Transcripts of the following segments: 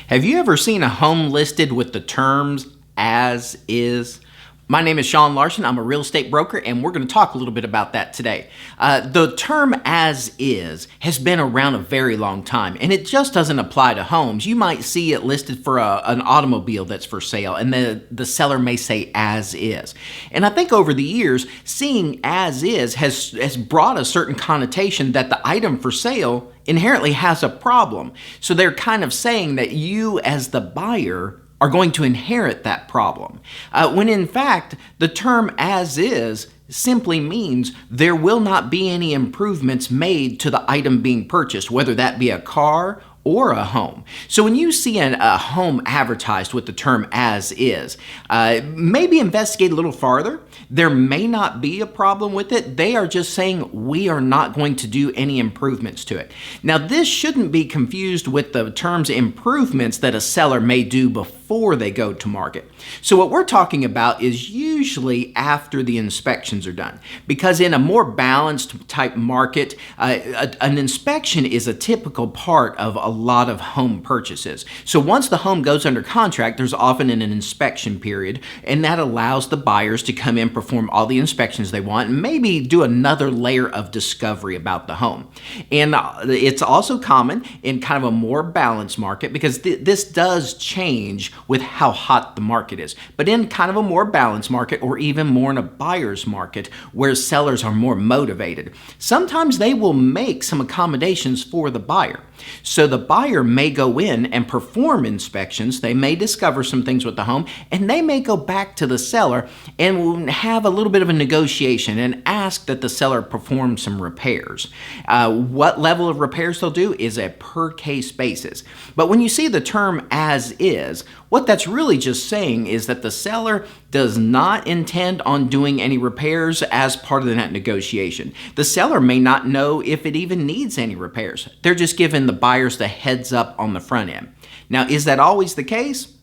Have you ever seen a home listed with the terms as is? My name is Sean Larson. I'm a real estate broker, and we're going to talk a little bit about that today. The term as is has been around a very long time, and it just doesn't apply to homes. You might see it listed for an automobile that's for sale, and the seller may say as is. And I think over the years, seeing as is has brought a certain connotation that the item for sale inherently has a problem. So they're kind of saying that you as the buyer are going to inherit that problem. When in fact, the term as is simply means there will not be any improvements made to the item being purchased, whether that be a car or a home. So when you see a home advertised with the term as is, maybe investigate a little farther. There may not be a problem with it. They are just saying we are not going to do any improvements to it. Now this shouldn't be confused with the terms improvements that a seller may do before they go to market. So what we're talking about is usually after the inspections are done, because in a more balanced type market, an inspection is a typical part of a lot of home purchases. So once the home goes under contract, there's often an inspection period, and that allows the buyers to come in, perform all the inspections they want, and maybe do another layer of discovery about the home. And it's also common in kind of a more balanced market, because this does change with how hot the market is. But in kind of a more balanced market, or even more in a buyer's market where sellers are more motivated, sometimes they will make some accommodations for the buyer. So the buyer may go in and perform inspections, they may discover some things with the home, and they may go back to the seller and have a little bit of a negotiation and ask that the seller perform some repairs. What level of repairs they'll do is a per case basis. But when you see the term as is, what that's really just saying is that the seller does not intend on doing any repairs as part of that negotiation. The seller may not know if it even needs any repairs. They're just giving the buyers the heads up on the front end. Now, is that always the case?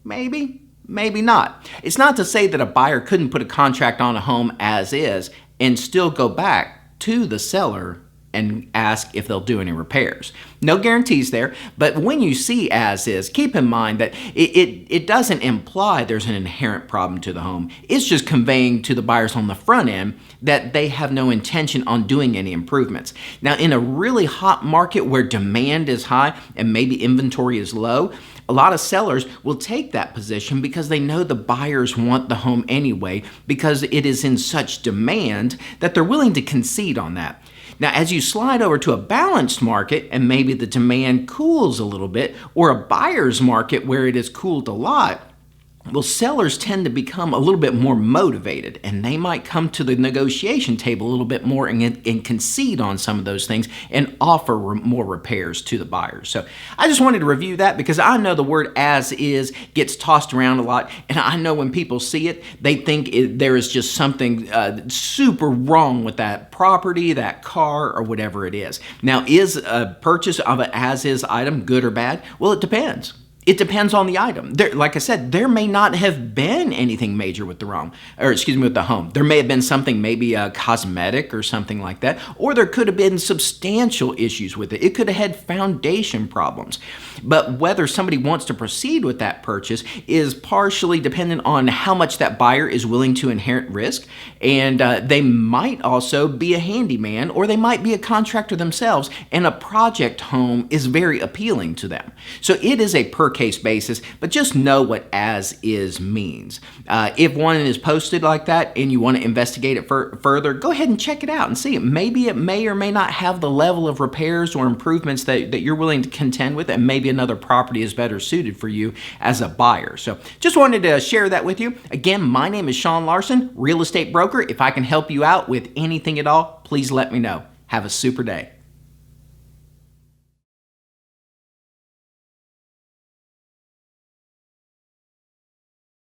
Maybe, maybe not. It's not to say that a buyer couldn't put a contract on a home as is and still go back to the seller and ask if they'll do any repairs. No guarantees there, but when you see as is, keep in mind that it doesn't imply there's an inherent problem to the home. It's just conveying to the buyers on the front end that they have no intention on doing any improvements. Now, in a really hot market where demand is high and maybe inventory is low, a lot of sellers will take that position because they know the buyers want the home anyway, because it is in such demand that they're willing to concede on that. Now, as you slide over to a balanced market and maybe the demand cools a little bit, or a buyer's market where it has cooled a lot, well, sellers tend to become a little bit more motivated, and they might come to the negotiation table a little bit more and concede on some of those things and offer more repairs to the buyers. So I just wanted to review that because I know the word as is gets tossed around a lot, and I know when people see it, they think there is just something super wrong with that property, that car, or whatever it is. Now, is a purchase of an as-is item good or bad? Well, it depends. It depends on the item. Like I said, there may not have been anything major with the home. There may have been something, maybe a cosmetic or something like that, or there could have been substantial issues with it. It could have had foundation problems. But whether somebody wants to proceed with that purchase is partially dependent on how much that buyer is willing to inherit risk, and they might also be a handyman, or they might be a contractor themselves, and a project home is very appealing to them. So it is a per case basis, but just know what as is means. If one is posted like that and you want to investigate it further, go ahead and check it out and see it. Maybe it may or may not have the level of repairs or improvements that you're willing to contend with, and maybe another property is better suited for you as a buyer. So just wanted to share that with you. Again, my name is Sean Larson, real estate broker. If I can help you out with anything at all, please let me know. Have a super day.